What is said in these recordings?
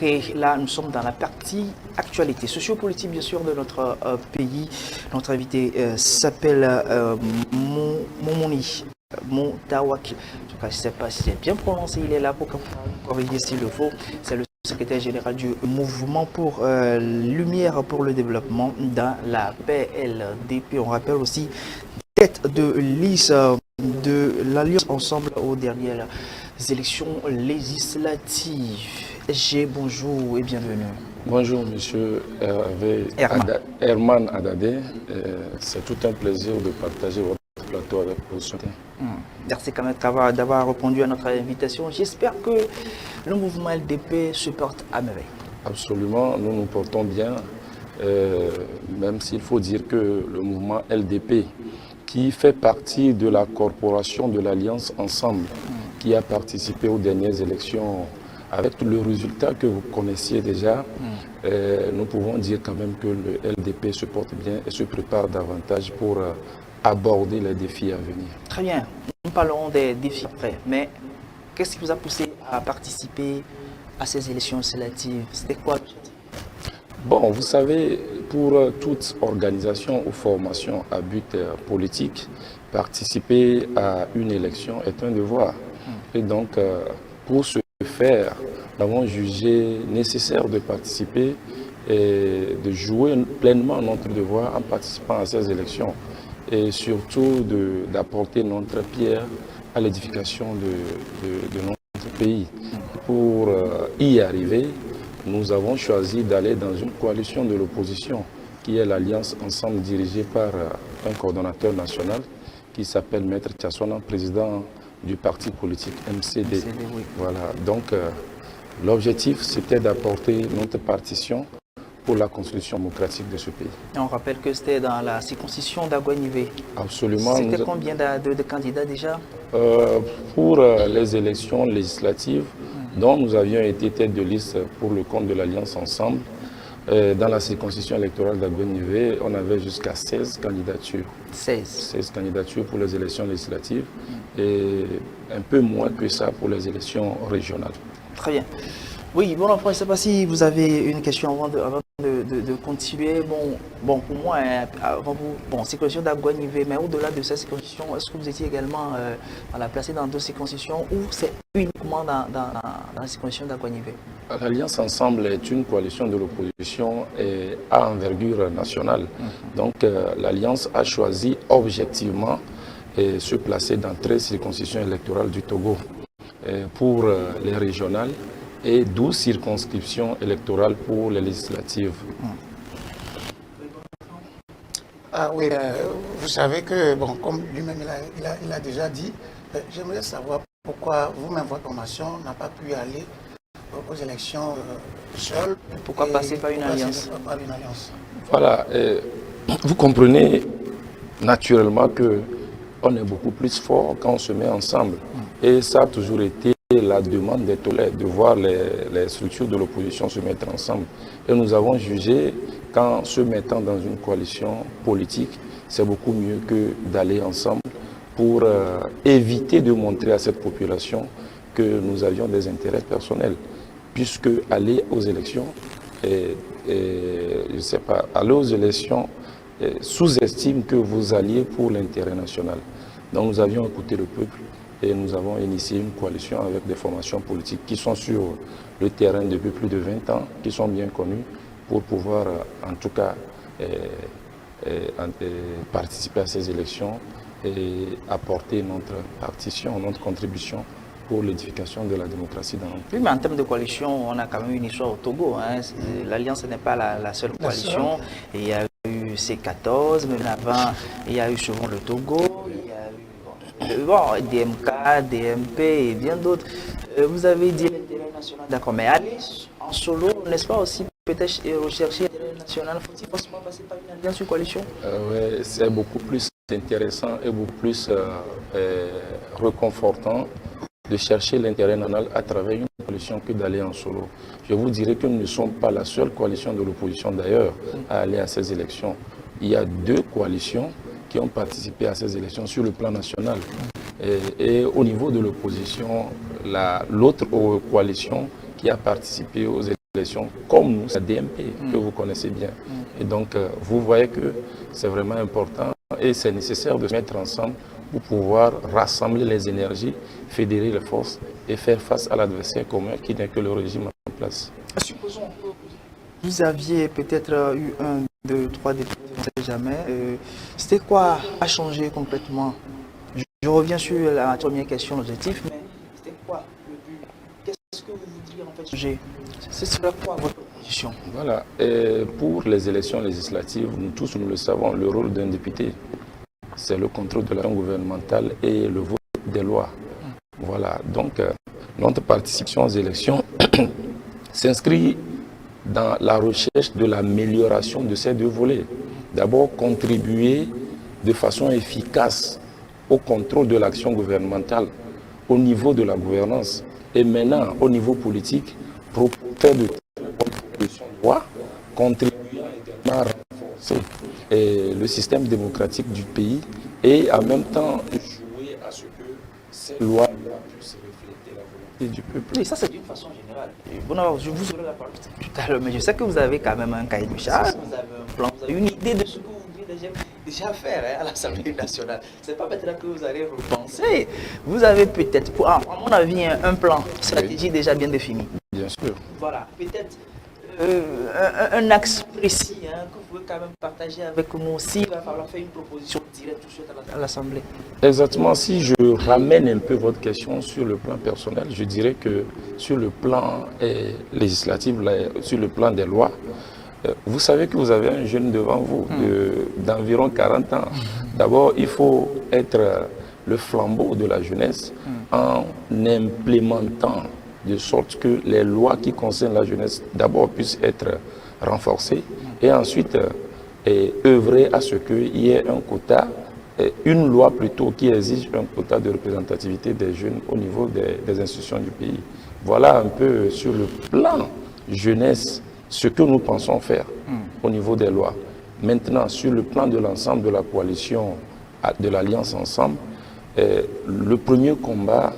Et là, nous sommes dans la partie actualité sociopolitique, bien sûr, de notre pays. Notre invité s'appelle Momoni Montawaki. En tout cas, je ne sais pas si c'est bien prononcé. Il est là pour corriger s'il le faut. C'est le secrétaire général du mouvement pour Lumière pour le développement dans la PLDP. On rappelle aussi tête de liste de l'Alliance Ensemble aux dernières élections législatives. SG, bonjour et bienvenue. Bonjour, monsieur Herman Adadé. C'est tout un plaisir de partager votre plateau avec vous. Merci quand même d'avoir répondu à notre invitation. J'espère que le mouvement LDP se porte à merveille. Absolument, nous nous portons bien, même s'il faut dire que le mouvement LDP, qui fait partie de la corporation de l'Alliance Ensemble, qui a participé aux dernières élections, avec le résultat que vous connaissiez déjà, nous pouvons dire quand même que le LDP se porte bien et se prépare davantage pour aborder les défis à venir. Très bien, nous parlerons des défis après, mais qu'est-ce qui vous a poussé à participer à ces élections législatives? C'était quoi? Bon, vous savez, pour toute organisation ou formation à but politique, participer à une élection est un devoir. Et donc, pour ce faire, nous avons jugé nécessaire de participer et de jouer pleinement notre devoir en participant à ces élections et surtout d'apporter notre pierre à l'édification de notre pays. Pour y arriver, nous avons choisi d'aller dans une coalition de l'opposition qui est l'Alliance Ensemble dirigée par un coordonnateur national qui s'appelle Maître Tchassouana, président du parti politique MCD. Oui. Voilà. Donc, l'objectif, c'était d'apporter notre partition pour la construction démocratique de ce pays. Et on rappelle que c'était dans la circonscription d'Aguanivé. Absolument. C'était combien de candidats déjà? Pour les élections législatives, dont nous avions été tête de liste pour le compte de l'Alliance Ensemble, dans la circonscription électorale d'Aguanivé, on avait jusqu'à 16 candidatures. 16 candidatures pour les élections législatives et un peu moins que ça pour les élections régionales. Très bien. Oui, bon, je ne sais pas si vous avez une question avant de continuer. Bon, pour moi, avant vous, circonscription d'Aguanivé, mais au-delà de cette circonscription, est-ce que vous étiez également placé dans d'autres circonscriptions ou c'est uniquement dans la circonscription d'Aguanivé? L'Alliance Ensemble est une coalition de l'opposition à envergure nationale. Donc, l'Alliance a choisi objectivement de se placer dans 13 circonscriptions électorales du Togo pour les régionales et 12 circonscriptions électorales pour les législatives. Ah oui, vous savez que, bon, comme lui-même il a déjà dit, j'aimerais savoir pourquoi vous-même, votre formation n'a pas pu aller aux élections seule. Pourquoi passer par une alliance? Voilà, vous comprenez naturellement qu'on est beaucoup plus fort quand on se met ensemble. Et ça a toujours été la demande des Tolèdes, de voir les structures de l'opposition se mettre ensemble. Et nous avons jugé qu'en se mettant dans une coalition politique, c'est beaucoup mieux que d'aller ensemble pour éviter de montrer à cette population que nous avions des intérêts personnels. Puisque aller aux élections, je ne sais pas, aller aux élections sous-estime que vous alliez pour l'intérêt national. Donc nous avions écouté le peuple et nous avons initié une coalition avec des formations politiques qui sont sur le terrain depuis plus de 20 ans, qui sont bien connues pour pouvoir en tout cas participer à ces élections et apporter notre partition, notre contribution pour l'édification de la démocratie dans notre pays. Oui, mais en termes de coalition, on a quand même une histoire au Togo. L'Alliance n'est pas la seule coalition. Il y a eu C14, mais avant, il y a eu souvent le Togo, il y a eu DMK, DMP et bien d'autres. Vous avez dit l'intérêt national, d'accord, mais aller en solo, n'est-ce pas aussi peut-être rechercher l'intérêt national? Faut-il forcément passer par une alliance, une coalition? Oui, c'est beaucoup plus intéressant et beaucoup plus reconfortant de chercher l'intérêt national à travers une coalition que d'aller en solo. Je vous dirais que nous ne sommes pas la seule coalition de l'opposition d'ailleurs à aller à ces élections. Il y a 2 coalitions qui ont participé à ces élections sur le plan national. Et au niveau de l'opposition, l'autre coalition qui a participé aux questions comme nous, c'est DMP que vous connaissez bien. Et donc, vous voyez que c'est vraiment important et c'est nécessaire de se mettre ensemble pour pouvoir rassembler les énergies, fédérer les forces et faire face à l'adversaire commun qui n'est que le régime en place. Supposons que vous aviez peut-être eu 1, 2, 3 députés, on ne sait jamais. C'était quoi à changer complètement? Je reviens sur la première question, l'objectif, mais c'était quoi le but? Qu'est-ce que vous voudriez en fait changer? Ce serait quoi votre position? Voilà. Et pour les élections législatives, nous tous nous le savons, le rôle d'un député, c'est le contrôle de l'action gouvernementale et le vote des lois. Voilà. Donc, notre participation aux élections s'inscrit dans la recherche de l'amélioration de ces deux volets. D'abord, contribuer de façon efficace au contrôle de l'action gouvernementale au niveau de la gouvernance et maintenant au niveau politique pour faire de propositions de loi, contribuant également à renforcer le système démocratique du pays et en même temps jouer à ce que ces lois puissent refléter la volonté du peuple. Oui, ça c'est d'une façon générale. Bon, je vous aurai la parole tout à l'heure, mais je sais que vous avez quand même un cahier de charge, vous avez un plan, vous avez une idée de ce que vous voudriez déjà faire à l'Assemblée nationale. Ce n'est pas maintenant que vous allez repenser. Vous avez peut-être, à mon avis, un plan, une stratégie déjà bien définie. Bien sûr. Voilà, peut-être un axe précis que vous pouvez quand même partager avec nous s'il va falloir faire une proposition directe tout de suite à l'Assemblée. Exactement. Si je ramène un peu votre question sur le plan personnel, je dirais que sur le plan législatif, sur le plan des lois, vous savez que vous avez un jeune devant vous d'environ 40 ans. D'abord, il faut être le flambeau de la jeunesse en implémentant de sorte que les lois qui concernent la jeunesse d'abord puissent être renforcées et ensuite œuvrer à ce qu'il y ait un quota, une loi plutôt qui exige un quota de représentativité des jeunes au niveau des institutions du pays. Voilà un peu sur le plan jeunesse ce que nous pensons faire au niveau des lois. Maintenant, sur le plan de l'ensemble de la coalition, de l'Alliance Ensemble, le premier combat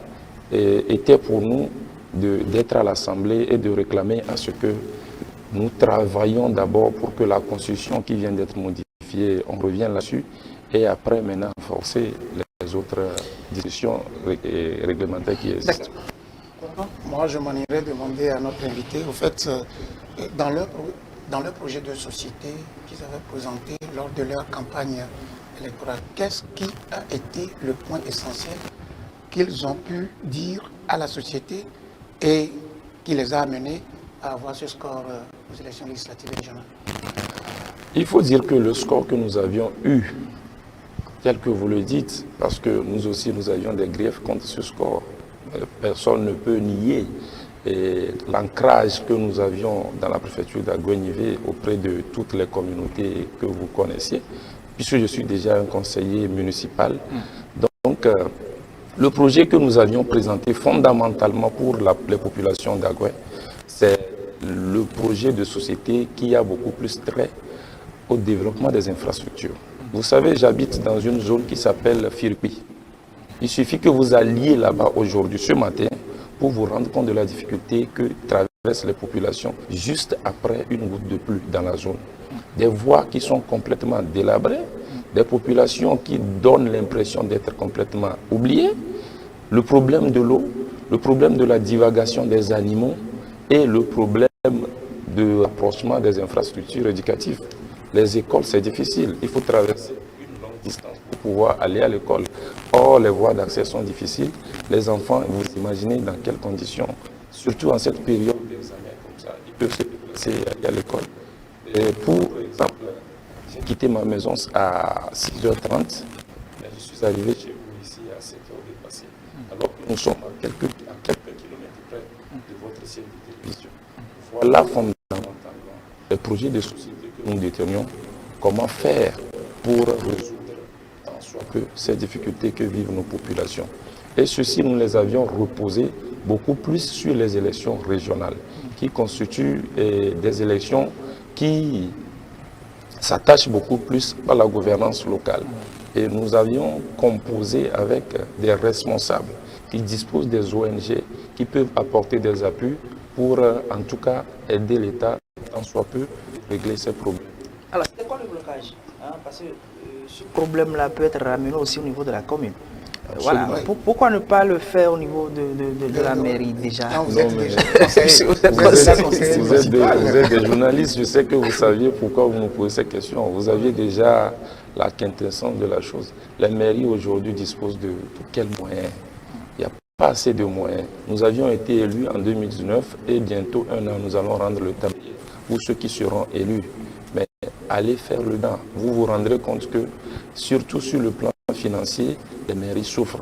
était pour nous d'être à l'Assemblée et de réclamer à ce que nous travaillions d'abord pour que la Constitution qui vient d'être modifiée, on revient là-dessus, et après maintenant forcer les autres discussions réglementaires qui existent. Moi, je m'en irais demander à notre invité, au fait, dans leur projet de société qu'ils avaient présenté lors de leur campagne électorale, qu'est-ce qui a été le point essentiel qu'ils ont pu dire à la société et qui les a amenés à avoir ce score aux élections législatives et régionales? Il faut dire que le score que nous avions eu, tel que vous le dites, parce que nous aussi nous avions des griefs contre ce score, personne ne peut nier l'ancrage que nous avions dans la préfecture d'Aguenivé auprès de toutes les communautés que vous connaissiez, puisque je suis déjà un conseiller municipal. Donc, le projet que nous avions présenté fondamentalement pour les populations d'Agué, c'est le projet de société qui a beaucoup plus trait au développement des infrastructures. Vous savez, j'habite dans une zone qui s'appelle Firpi. Il suffit que vous alliez là-bas aujourd'hui, ce matin, pour vous rendre compte de la difficulté que traversent les populations juste après une goutte de pluie dans la zone. Des voies qui sont complètement délabrées, des populations qui donnent l'impression d'être complètement oubliées, le problème de l'eau, le problème de la divagation des animaux et le problème de rapprochement des infrastructures éducatives. Les écoles, c'est difficile. Il faut traverser une longue distance pour pouvoir aller à l'école. Or, les voies d'accès sont difficiles. Les enfants, vous imaginez dans quelles conditions, surtout en cette période d'examen comme ça, ils peuvent se déplacer et aller à l'école. Pour exemple, j'ai quitté ma maison à 6h30, mais je suis arrivé chez vous ici à 7h dépassé. Alors que nous sommes à quelques kilomètres près de votre siège de télévision. Voilà fondamentalement les projets de société que nous déterminons, comment faire pour résoudre tant soit peu ces difficultés que vivent nos populations. Et ceci, nous les avions reposés beaucoup plus sur les élections régionales, qui constituent des élections qui s'attachent beaucoup plus à la gouvernance locale. Et nous avions composé avec des responsables qui disposent des ONG qui peuvent apporter des appuis pour, en tout cas, aider l'État, tant soit peu, régler ces problèmes. Alors, c'était quoi le blocage, hein? Parce que ce problème-là peut être ramené aussi au niveau de la commune. Voilà. Pourquoi ne pas le faire au niveau de la mairie déjà? Non, vous êtes Non, mais- déjà conseiller. Vous êtes des journalistes, je sais que vous saviez pourquoi vous nous posez ces questions. Vous aviez déjà la quintessence de la chose. Les mairies aujourd'hui disposent de quels moyens? Il n'y a pas assez de moyens. Nous avions été élus en 2019 et bientôt un an, nous allons rendre le tablier pour ceux qui seront élus. Mais allez faire le temps. Vous vous rendrez compte que, surtout sur le plan financier, les mairies souffrent.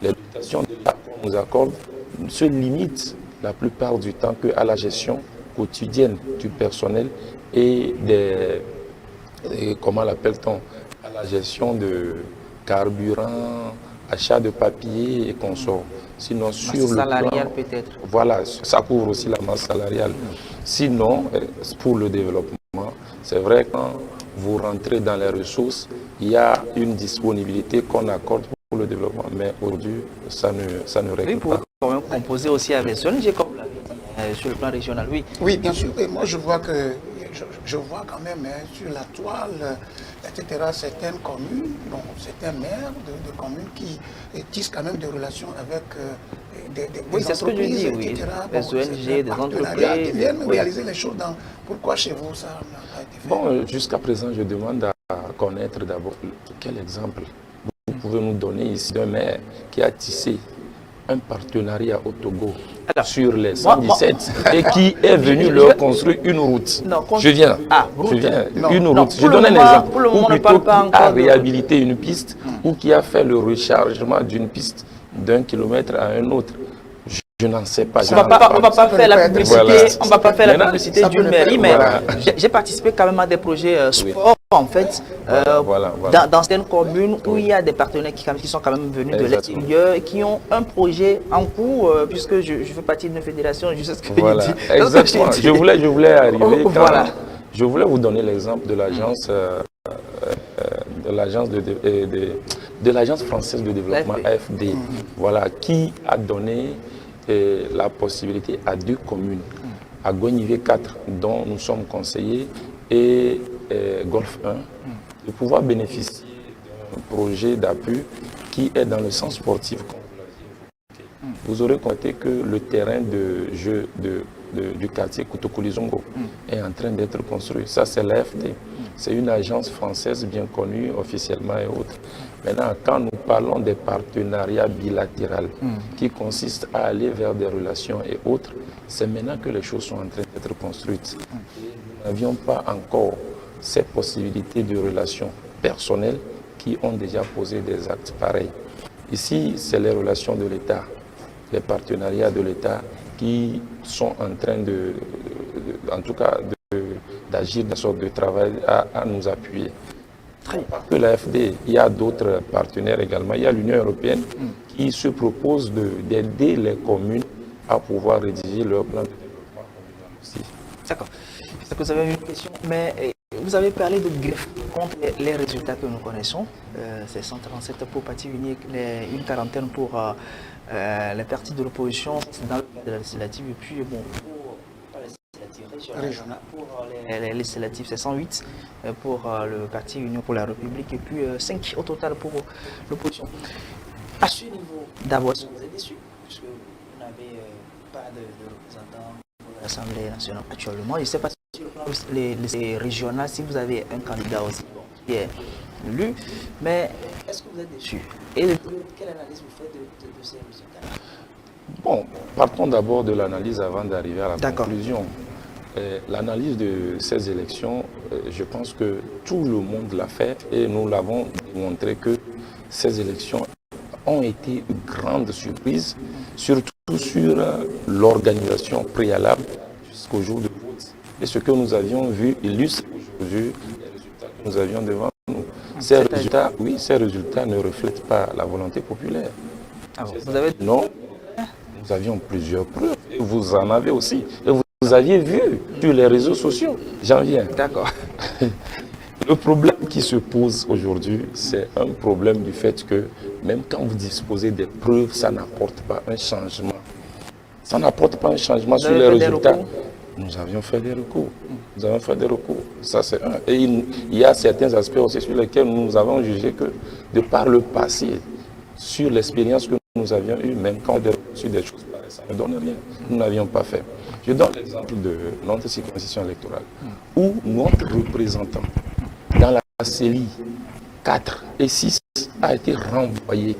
Les dotations de l'État qu'on nous accorde se limitent la plupart du temps qu'à la gestion quotidienne du personnel et comment l'appelle-t-on, à la gestion de carburant, achat de papier et consorts. Sinon, sur le salarial plan, peut-être. voilà, ça couvre aussi la masse salariale. Sinon, pour le développement, c'est vrai quand vous rentrez dans les ressources, il y a une disponibilité qu'on accorde pour le développement, mais aujourd'hui, ça ne Oui, règle pour pas. quand même composer aussi avec les ONG, comme vous l'avez dit, sur le plan régional, oui. Oui, bien sûr. Et moi, je vois quand même hein, sur la toile, etc., certaines communes, bon, certains maires de communes qui tissent quand même des relations avec des Oui, c'est ce que je dis, oui. etc. Des ONG, des partenariats qui entreprises. viennent Oui. réaliser les choses. Pourquoi chez vous, ça n'a pas été fait? Bon, jusqu'à présent, je demande à connaître d'abord quel exemple vous pouvez nous donner ici d'un maire qui a tissé un partenariat au Togo Alors, sur les 117 et qui est venu leur construire une route. Non, Je viens. route. Je viens. Non. Une Non, route. pour Je le donne un moment- exemple. pour le moment, Ou on ne plutôt parle pas qui a encore de- réhabilité une piste ou qui a fait le rechargement d'une piste d'1 kilomètre à un autre. Je n'en sais pas. On ne va pas faire la publicité, Voilà. on va pas faire la Maintenant, publicité ça peut d'une le mairie, faire, mais voilà. j'ai participé quand même à des projets sport en fait, Voilà. dans certaines communes où il y a des partenaires qui sont quand même venus de Exactement. l'extérieur et qui ont un projet en cours, puisque je fais partie d'une fédération, je sais ce que Voilà, je dis. exactement. Je voulais arriver quand Voilà. je voulais vous donner l'exemple de l'agence de l'agence française de développement AFD, voilà, qui a donné la possibilité à 2 communes, à Gonivé 4, dont nous sommes conseillers, et Golfe 1, de pouvoir bénéficier d'un projet d'appui qui est dans le sens sportif. Vous aurez compté que le terrain de jeu du quartier Koutokoulizongo est en train d'être construit. Ça, c'est l'AFD. C'est une agence française bien connue officiellement et autres. Maintenant, quand nous parlons des partenariats bilatéraux qui consistent à aller vers des relations et autres, c'est maintenant que les choses sont en train d'être construites. Nous n'avions pas encore ces possibilités de relations personnelles qui ont déjà posé des actes pareils. Ici, c'est les relations de l'État, les partenariats de l'État qui sont en train en tout cas, d'agir de sorte de travail à nous appuyer. Pas que l'AFD, il y a d'autres partenaires également. Il y a l'Union européenne qui se propose d'aider les communes à pouvoir rédiger leur plan de développement aussi. D'accord. Je sais que vous avez une question, mais vous avez parlé de greffe contre les résultats que nous connaissons. C'est 137 pour parti unique, une quarantaine pour les partis de l'opposition dans le cadre de la législative. Et puis, bon, pour les législatives régionales, pour les législatives, c'est 108 pour le parti Union pour la République et puis 5 au total pour l'opposition. À ce niveau, d'abord, est-ce que vous êtes déçu puisque vous n'avez pas de représentants pour l'Assemblée nationale actuellement? Je ne sais pas si sur le plan les régionales, si vous avez un candidat aussi qui est élu, mais est-ce que vous êtes déçu? Et quelle analyse vous faites de ces résultats? Bon, partons d'abord de l'analyse avant d'arriver à la D'accord. conclusion. L'analyse de ces élections, je pense que tout le monde l'a fait et nous l'avons démontré que ces élections ont été une grande surprise, surtout sur l'organisation préalable jusqu'au jour de vote. Et ce que nous avions vu illustre aujourd'hui les résultats que nous avions devant nous. Ces résultats ne reflètent pas la volonté populaire. Ah bon, vous avez... Non, nous avions plusieurs preuves, et vous en avez aussi. Et vous aviez vu sur les réseaux sociaux. J'en viens. D'accord. Le problème qui se pose aujourd'hui, c'est un problème du fait que même quand vous disposez des preuves, ça n'apporte pas un changement. Ça n'apporte pas un changement sur les résultats. Nous avions fait des recours. Nous avons fait des recours. Ça, c'est un. Et il y a certains aspects aussi sur lesquels nous avons jugé que, de par le passé, sur l'expérience que nous avions eue, même quand on a reçu des choses pareilles, ça ne donne rien. Nous n'avions pas fait. Je donne l'exemple de notre circonscription électorale, où notre représentant, dans la CELI 4 et 6, a été renvoyé.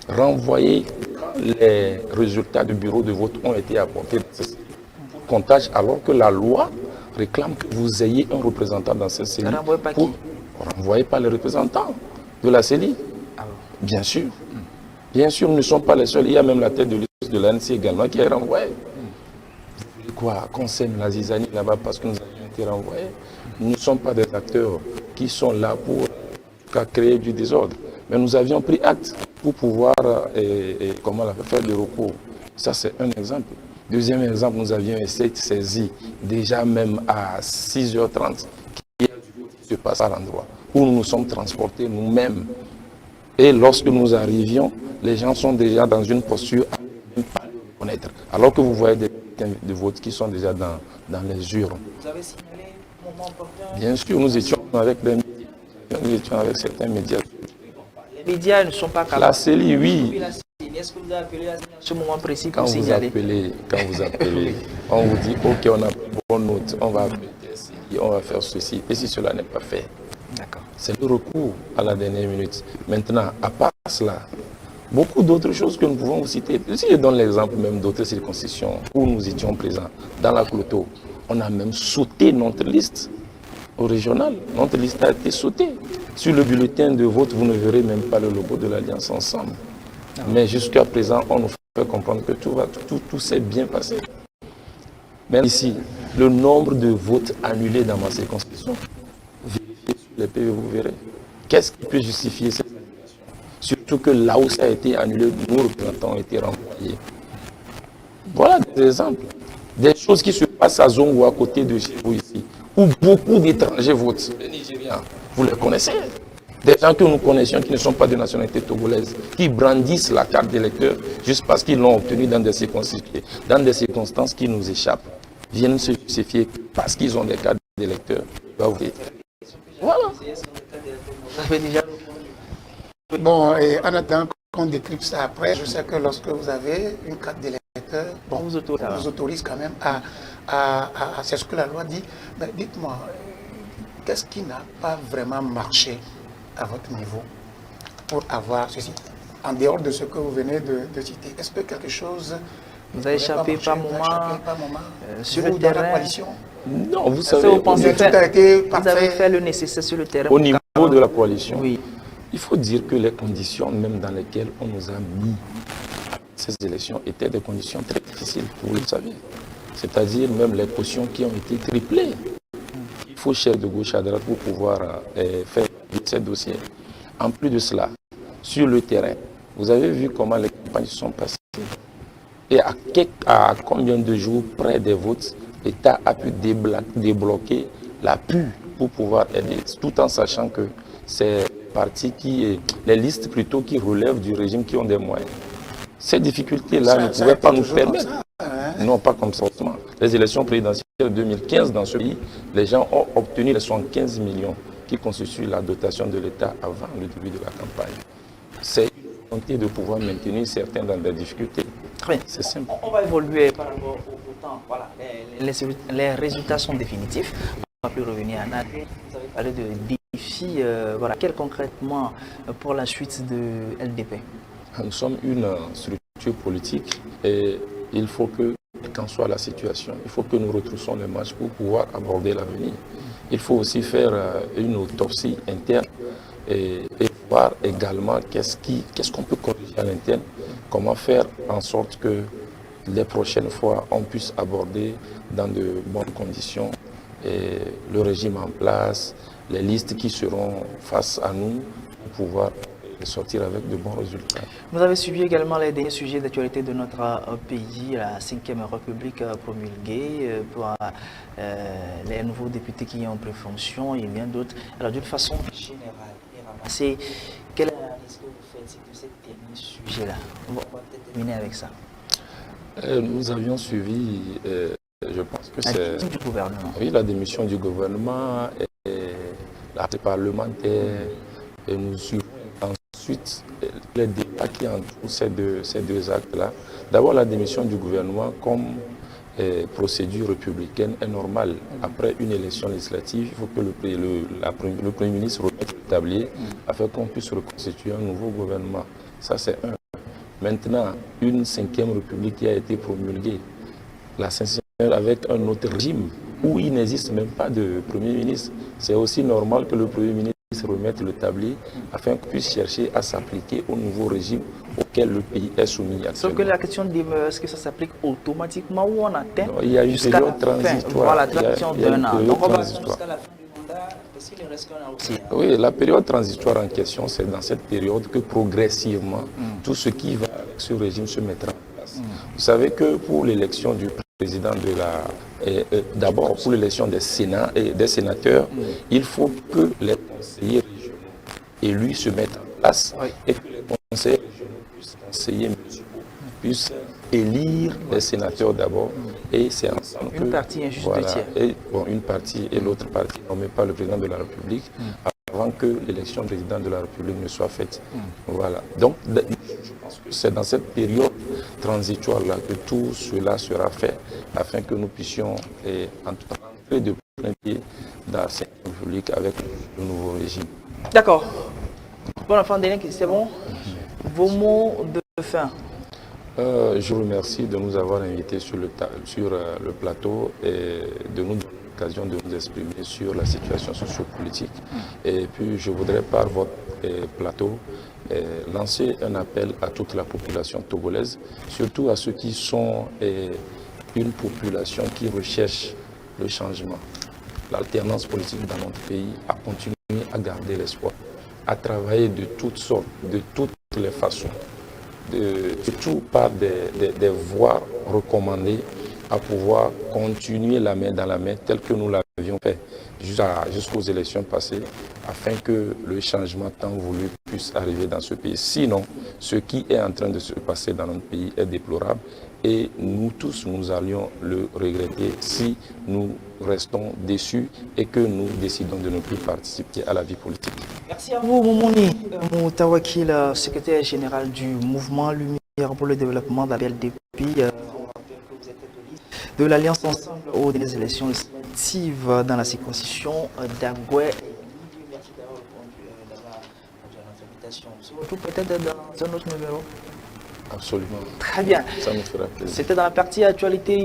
Renvoyé quand les résultats du bureau de vote ont été apportés dans ce comptage, alors que la loi réclame que vous ayez un représentant dans cette CELI. Renvoyé par qui? Renvoyé par les représentants de la CELI. Bien sûr. Bien sûr, nous ne sommes pas les seuls. Il y a même la tête de liste de l'ANC également qui est renvoyée. Vous voulez quoi? Qu'on sème la zizanie là-bas parce que nous avions été renvoyés? Nous ne sommes pas des acteurs qui sont là pour créer du désordre. Mais nous avions pris acte pour pouvoir faire des recours. Ça, c'est un exemple. Deuxième exemple, nous avions essayé de saisir déjà même à 6h30 qu'il y a du vote qui se passe à l'endroit où nous nous sommes transportés nous-mêmes. Et lorsque nous arrivions, les gens sont déjà dans une posture à ne pas le reconnaître. Alors que vous voyez des bulletins de vote qui sont déjà dans les urnes. Vous avez signalé le moment opportun? Bien sûr, nous étions avec les médias. Nous étions avec certains médias. Les médias ne sont pas capables. La CELI, oui. Est-ce que vous avez appelé à ce moment précis quand pour signaler? Quand vous appelez, on vous dit, ok, on a pris bonne note, on va appeler CELI, on va faire ceci. Et si cela n'est pas fait? D'accord. C'est le recours à la dernière minute. Maintenant, à part cela, beaucoup d'autres choses que nous pouvons vous citer. Si je donne l'exemple même d'autres circonscriptions où nous étions présents, dans la Cloto, on a même sauté notre liste au régional. Notre liste a été sautée. Sur le bulletin de vote, vous ne verrez même pas le logo de l'Alliance Ensemble. Mais jusqu'à présent, on nous fait comprendre que tout s'est bien passé. Mais ici, le nombre de votes annulés dans ma circonscription, vérifiez sur les PV, vous verrez. Qu'est-ce qui peut justifier cette annulation? Surtout que là où ça a été annulé, nos représentants ont été renvoyés. Voilà des exemples. Des choses qui se passent à Zongo, à côté de chez vous ici, où beaucoup d'étrangers votent. Les Nigériens, vous les connaissez. Des gens que nous connaissions qui ne sont pas de nationalité togolaise, qui brandissent la carte d'électeur juste parce qu'ils l'ont obtenue dans des circonstances qui nous échappent, viennent se justifier parce qu'ils ont des cartes d'électeurs. Voilà. Bon, et en attendant qu'on décrypte ça après, je sais que lorsque vous avez une carte d'électeur, bon, vous autorise quand même c'est ce que la loi dit. Mais dites-moi, qu'est-ce qui n'a pas vraiment marché à votre niveau pour avoir ceci? En dehors de ce que vous venez de citer, est-ce que quelque chose vous a échappé par moment sur le dans terrain? La coalition? Non, vous savez, vous avez fait le nécessaire sur le terrain. Au niveau de la coalition, oui. Il faut dire que les conditions même dans lesquelles on nous a mis à ces élections étaient des conditions très difficiles, vous le savez. C'est-à-dire même les cautions qui ont été triplées. Il faut chercher de gauche à droite pour pouvoir faire ces dossiers. En plus de cela, sur le terrain, vous avez vu comment les campagnes sont passées. Et à combien de jours près des votes, l'État a pu débloquer l'appui pour pouvoir aider, tout en sachant que c'est les listes plutôt qui relèvent du régime qui ont des moyens. Ces difficultés-là ne pouvaient pas nous permettre. Non, pas comme ça. Les élections présidentielles de 2015 dans ce pays, les gens ont obtenu les 75 millions qui constituent la dotation de l'État avant le début de la campagne. C'est une volonté de pouvoir maintenir certains dans des difficultés. C'est simple. On va évoluer par rapport au temps. Voilà. Les résultats sont définitifs. On va plus revenir à Nadé. Vous avez parlé de défis. Voilà. Quel concrètement pour la suite de LDP? Nous sommes une structure politique et il faut que, quelle qu'en soit la situation, il faut que nous retroussons les manches pour pouvoir aborder l'avenir. Il faut aussi faire une autopsie interne et voir également qu'est-ce qu'on peut corriger à l'interne, comment faire en sorte que les prochaines fois on puisse aborder dans de bonnes conditions le régime en place, les listes qui seront face à nous pour pouvoir sortir avec de bons résultats. Vous avez suivi également les derniers sujets d'actualité de notre pays, la 5e République promulguée pour les nouveaux députés qui ont pris fonction et bien d'autres. Alors d'une façon générale et ramassée, quelle analyse que vous faites de ce dernier sujet-là. On va peut-être terminer avec ça. Nous avions suivi, je pense que La c'est... démission du gouvernement. Oui, la démission du gouvernement et la parlementaire. Et nous suivons ensuite les débats qui entourent ces deux actes-là. D'abord, la démission du gouvernement comme procédure républicaine est normale. Après une élection législative, il faut que le Premier ministre remette le tablier afin qu'on puisse reconstituer un nouveau gouvernement. Ça, c'est un. Maintenant, une 5e république qui a été promulguée, la 5e avec un autre régime où il n'existe même pas de Premier ministre. C'est aussi normal que le Premier ministre remette le tablier afin qu'on puisse chercher à s'appliquer au nouveau régime auquel le pays est soumis actuellement. Sauf que la question demeure, est-ce que ça s'applique automatiquement ou on atteint non, il y a une période transitoire. Voilà, transition d'un an. Donc on va transitoire. jusqu'à la fin du mandat, parce qu'il reste qu'un an aussi. Oui, la période transitoire en question, c'est dans cette période que progressivement, tout ce qui va avec ce régime se mettra en place. Vous savez que pour l'élection du président de la... D'abord, pour l'élection des sénats et des sénateurs, il faut que les conseillers régionaux élus se mettent en place et que les conseillers régionaux puissent conseiller puissent élire les sénateurs d'abord et c'est ensemble Une partie est juste deux tiers. Et, bon, une partie et l'autre partie nommée par le président de la République avant que l'élection du président de la République ne soit faite. Voilà. Donc, je pense que c'est dans cette période transitoire-là que tout cela sera fait afin que nous puissions entrer de plein pied dans la 5e République avec le nouveau régime. D'accord. Bon, enfant, c'est bon. Vos mots de fin. Je vous remercie de nous avoir invités sur le plateau et de nous donner l'occasion de nous exprimer sur la situation sociopolitique. Et puis je voudrais par votre plateau lancer un appel à toute la population togolaise, surtout à ceux qui sont une population qui recherche le changement, l'alternance politique dans notre pays, à continuer à garder l'espoir, à travailler de toutes sortes, de toutes les façons, surtout par des voies recommandées à pouvoir continuer la main dans la main tel que nous l'avions fait jusqu'aux élections passées afin que le changement tant voulu puisse arriver dans ce pays. Sinon, ce qui est en train de se passer dans notre pays est déplorable et nous tous, nous allions le regretter si nous restons déçus et que nous décidons de ne plus participer à la vie politique. Merci à vous, Moumouni Moutawakil, secrétaire général du mouvement Lumière pour le développement d'ABLDP. De l'Alliance Ensemble aux dernières élections législatives dans la circonscription d'Agoué. Merci d'avoir répondu à notre invitation. On se retrouve peut-être dans un autre numéro. Absolument. Très bien. Ça nous fera plaisir. C'était dans la partie actualité.